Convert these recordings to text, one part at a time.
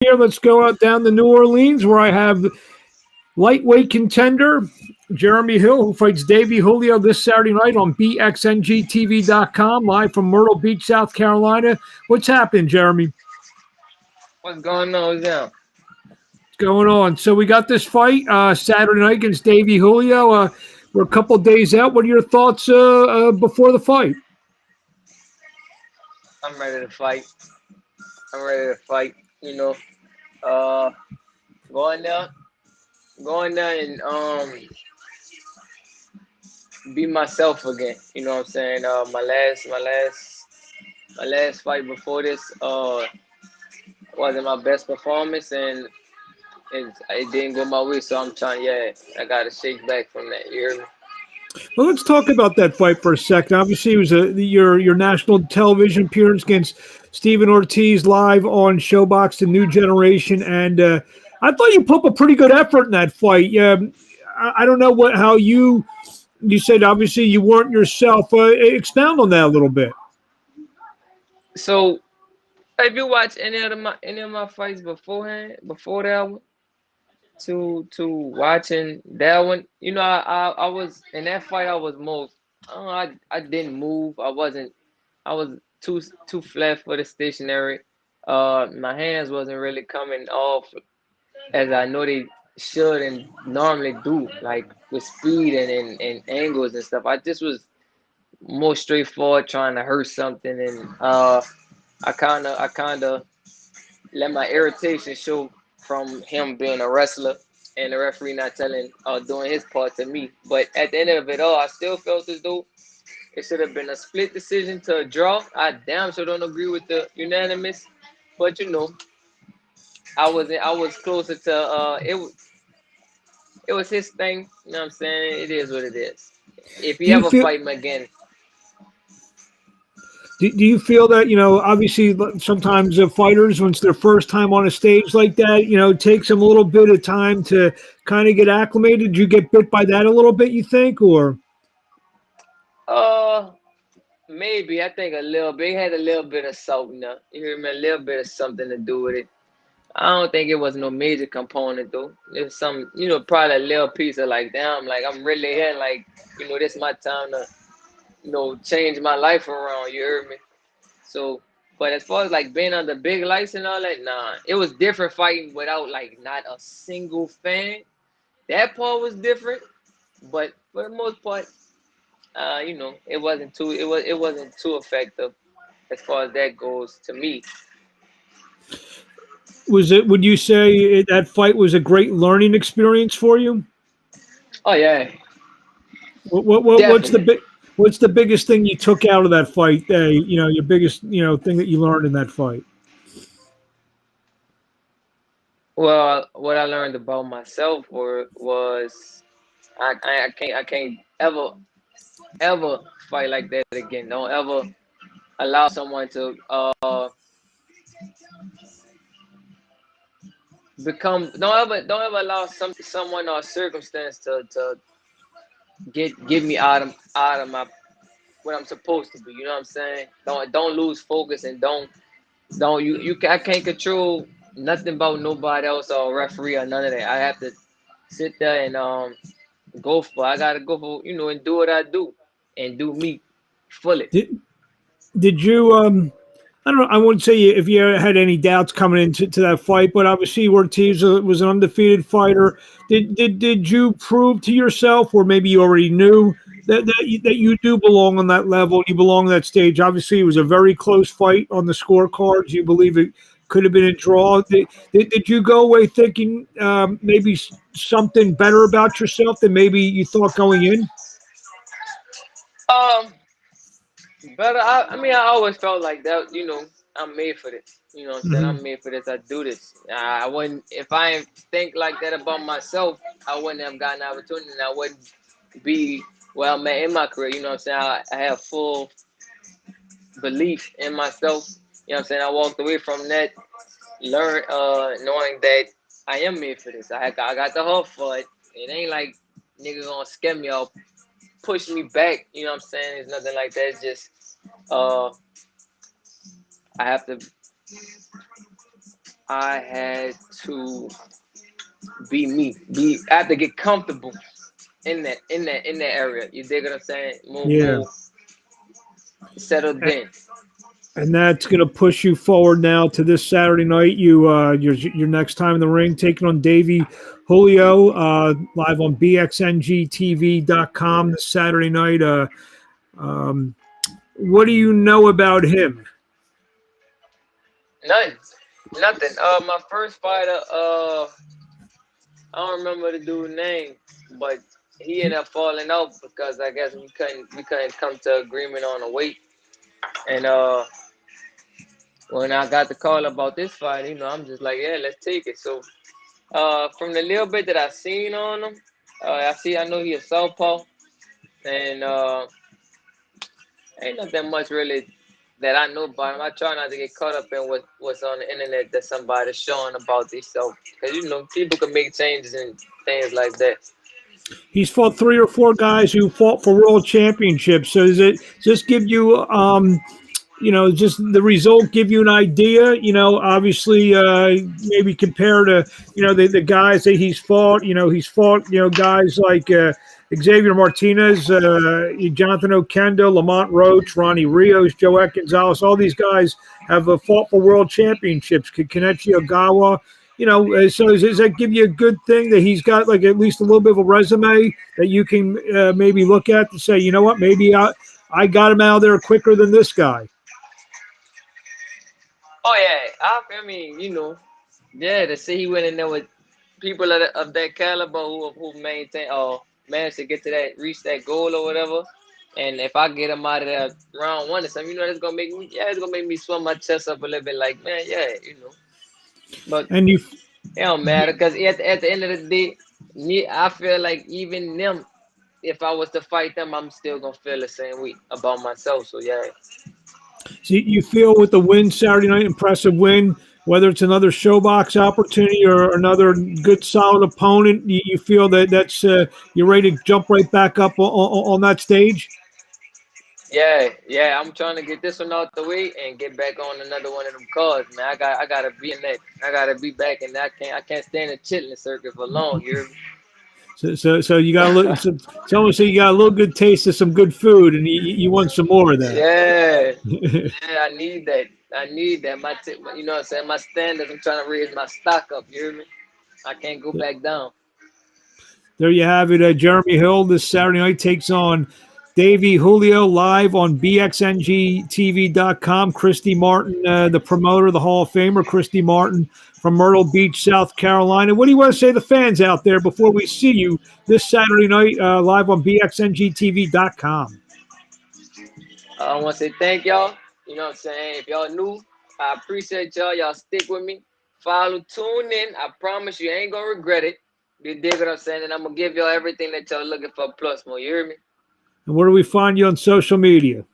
here. Let's go out down to New Orleans where I have lightweight contender Jeremy Hill, who fights Davey Julio this Saturday night on BXNGTV.com, live from Myrtle Beach, South Carolina. What's happening, Jeremy? What's going on now? What's going on? So we got this fight Saturday night against Davey Julio. We're a couple days out. What are your thoughts before the fight? I'm ready to fight. I'm ready to fight. Uh, going there, going there, and be myself again. You know what I'm saying? My last fight before this wasn't my best performance, and it didn't go my way. So I'm trying. Yeah, I gotta shake back from that. You hear me? Well, let's talk about that fight for a second. Obviously, it was your national television appearance against Stephen Ortiz live on ShowBox, the New Generation, and I thought you put up a pretty good effort in that fight. I don't know how you said obviously you weren't yourself. Expound on that a little bit. So, have you watched any of my fights beforehand? Before that one? To watching that one. I was in that fight. I was most. I didn't move. I was too flat for the stationary. My hands wasn't really coming off as I know they should and normally do, like with speed and angles and stuff. I just was more straightforward trying to hurt something, and I kind of let my irritation show from him being a wrestler and the referee not doing his part to me. But at the end of it all, I still felt as though it should have been a split decision to a draw. I damn sure don't agree with the unanimous, but I was closer to it was his thing. You know what I'm saying? It is what it is. If Do he you ever feel? fight him again, Do you feel that, obviously sometimes the fighters, once their first time on a stage like that, it takes them a little bit of time to kind of get acclimated? Did you get bit by that a little bit, you think? Or uh, maybe I think a little bit. It had a little bit of salt, you hear me? A little bit of something to do with it. I don't think it was no major component though. It's some, probably a little piece of like, damn, like I'm really here, like, this my time to, change my life around. You heard me? So, but as far as like being on the big lights and all that, nah, it was different fighting without like not a single fan. That part was different, but for the most part, it wasn't too effective as far as that goes to me. would you say that fight was a great learning experience for you? Oh yeah, What's the definitely. big what's the biggest thing you took out of that fight? Your biggest, thing that you learned in that fight. Well, what I learned about myself was I can't ever fight like that again. Don't ever allow someone to become. Don't ever allow someone or circumstance to get me out of my what I'm supposed to be. You know what I'm saying? Don't lose focus and don't I can't control nothing about nobody else or referee or none of that. I have to sit there and go for. I gotta go for and do what I do and do me fully. Did you I don't know. I wouldn't say if you had any doubts coming into that fight, but obviously Ortiz was an undefeated fighter. Did you prove to yourself, or maybe you already knew that you do belong on that level? You belong on that stage. Obviously, it was a very close fight on the scorecards. You believe it could have been a draw. Did you go away thinking maybe something better about yourself than maybe you thought going in? Um, Better. I mean, I always felt like that. I'm made for this. You know what I'm saying? Hmm. I'm made for this. I do this. I wouldn't if I didn't think like that about myself. I wouldn't have gotten an opportunity. And I wouldn't be where I'm at in my career. You know what I'm saying? I have full belief in myself. You know what I'm saying? I walked away from that, learn, knowing that I am made for this. I got the heart for it. It ain't like nigga gonna scare me or push me back. You know what I'm saying? It's nothing like that. It's just uh, I have to I had to be me. I had to get comfortable in that area. You dig what I'm saying? Yeah. More settled in. And that's going to push you forward now to this Saturday night. Your next time in the ring, taking on Davey Julio, live on bxngtv.com this Saturday night. Um, what do you know about him? Nothing. My first fighter, I don't remember the dude's name, but he ended up falling out because I guess we couldn't come to agreement on a weight. And when I got the call about this fight, I'm just like, yeah, let's take it. So from the little bit that I seen on him, I know he a southpaw, and ain't nothing much really that I know about him. I try not to get caught up in what's on the internet that somebody's showing about themselves, because people can make changes and things like that. He's fought 3 or 4 guys who fought for world championships. So does this give you, just the result give you an idea? Obviously, maybe compare to, the guys that he's fought. He's fought, guys like Xavier Martinez, Jonathan Okendo, Lamont Roach, Ronnie Rios, Joet Gonzalez. All these guys have fought for world championships. Kenichi Ogawa. So does that give you a good thing that he's got like at least a little bit of a resume that you can maybe look at to say, you know what, maybe I got him out of there quicker than this guy? Oh yeah, I mean, yeah, to see he went in there with people of that caliber who maintain or managed to reach that goal or whatever. And if I get him out of there round 1 or something, it's gonna make me swell my chest up a little bit. Like, man, yeah. But And it don't matter because at the end of the day, I feel like even them, if I was to fight them, I'm still gonna feel the same way about myself. So yeah. So you feel with the win Saturday night, impressive win, whether it's another showbox opportunity or another good solid opponent, you feel that's you're ready to jump right back up on that stage? Yeah, I'm trying to get this one out the way and get back on another one of them cards, man. I gotta be in that. I gotta be back in that. I can't stand the chitlin circuit for long. You hear me? So you got a little. Someone say you got a little good taste of some good food, and you want some more of that. Yeah, I need that. You know what I'm saying? My standards. I'm trying to raise my stock up. You hear me? I can't go back down. There you have it. Jeremy Hill this Saturday night takes on Davey Julio live on bxngtv.com. Christy Martin, the promoter, the Hall of Famer, Christy Martin from Myrtle Beach, South Carolina. What do you want to say to the fans out there before we see you this Saturday night live on bxngtv.com? I want to say thank y'all. You know what I'm saying? If y'all new, I appreciate y'all. Y'all stick with me. Follow, tune in. I promise you ain't going to regret it. You dig what I'm saying? And I'm going to give y'all everything that y'all looking for plus more. You hear me? And where do we find you on social media?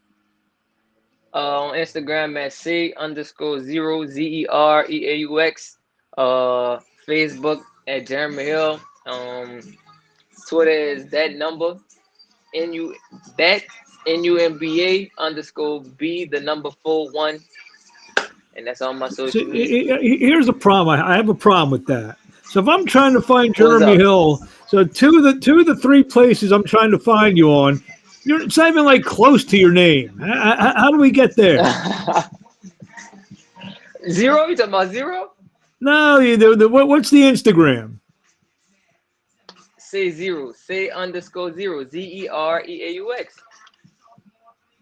On Instagram at C_0 ZEREAUX. Facebook at Jeremy Hill. Twitter is that number NUMBA_B41. And that's on my social media. Here's the problem. I have a problem with that. So if I'm trying to find Jeremy Hill, so two of the 3 places I'm trying to find you on, it's not even like close to your name. How do we get there? Zero? You talking about zero? No, what's the Instagram? Say _0 ZEREAUX.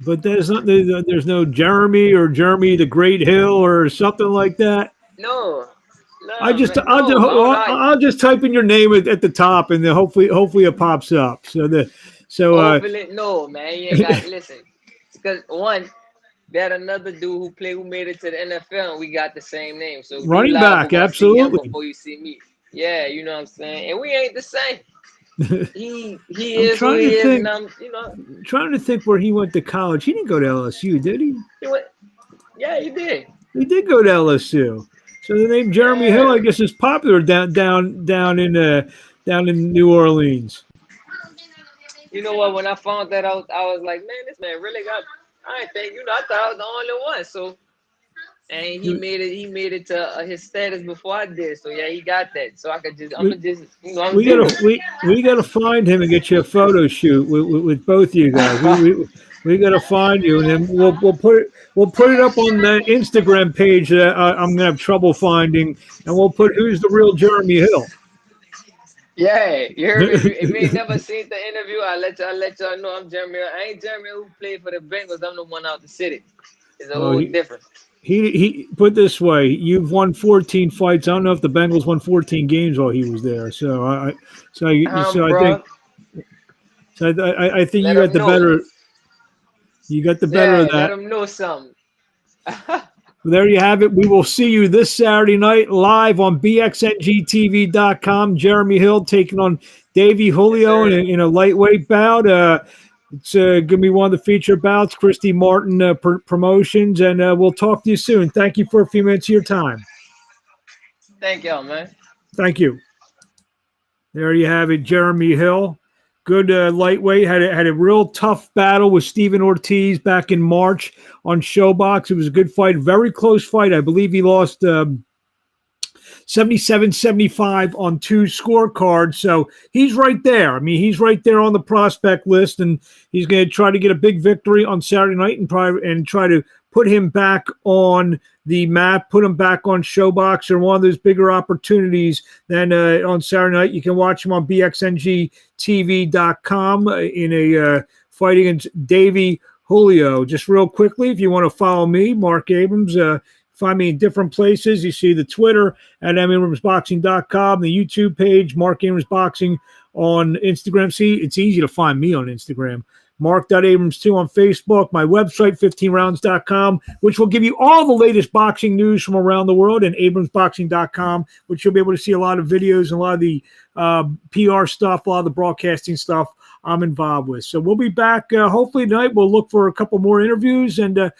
But there's no Jeremy or Jeremy the Great Hill or something like that. No. I'll just type in your name at the top, and then hopefully it pops up. Hopefully, no, man, you ain't got listen. Because one, that another dude who made it to the NFL, and we got the same name. So running back, absolutely. Before you see me, yeah, you know what I'm saying, and we ain't the same. He is who he is, and I'm trying to think where he went to college. He didn't go to LSU, did he? Yeah, he did. He did go to LSU. So the name Jeremy Hill, I guess, is popular down in New Orleans. You know what? When I found that out, I was like, man, this man really got. I didn't think, I thought I was the only one. So And he made it. He made it to his status before I did. So yeah, he got that. So I could just. I'm gonna just. You know, I'm we doing. gotta find him and get you a photo shoot with both of you guys. We gotta find you, and then we'll put it up on the Instagram page that I'm gonna have trouble finding, and we'll put who's the real Jeremy Hill. Yeah, you heard me. If you ain't never seen the interview, I'll let y'all know I'm Jeremy. I ain't Jeremy who played for the Bengals. I'm the one out the city. It's a whole difference. He put this way: you've won 14 fights. I don't know if the Bengals won 14 games while he was there. So I think you got the better. You got the better of that. Let him know something. There you have it. We will see you this Saturday night live on BXNGTV.com. Jeremy Hill taking on Davey Julio in a lightweight bout. It's going to be one of the feature bouts, Christy Martin Promotions, and we'll talk to you soon. Thank you for a few minutes of your time. Thank y'all, man. Thank you. There you have it, Jeremy Hill. Good lightweight. Had a real tough battle with Steven Ortiz back in March on ShoBox. It was a good fight, very close fight. I believe he lost 77-75 on 2 scorecards. So he's right there. I mean, he's right there on the prospect list, and he's going to try to get a big victory on Saturday night and try to put him back on the map, put him back on ShoBox or one of those bigger opportunities. Then on Saturday night, you can watch him on BXNGTV.com in a fight against Davey Julio. Just real quickly, if you want to follow me, Mark Abrams, find me in different places. You see the Twitter at MAbramsBoxing.com, the YouTube page, Mark Abrams Boxing on Instagram. See, it's easy to find me on Instagram. Mark.Abrams2 on Facebook, my website, 15rounds.com, which will give you all the latest boxing news from around the world, and abramsboxing.com, which you'll be able to see a lot of videos and a lot of the PR stuff, a lot of the broadcasting stuff I'm involved with. So we'll be back hopefully tonight. We'll look for a couple more interviews and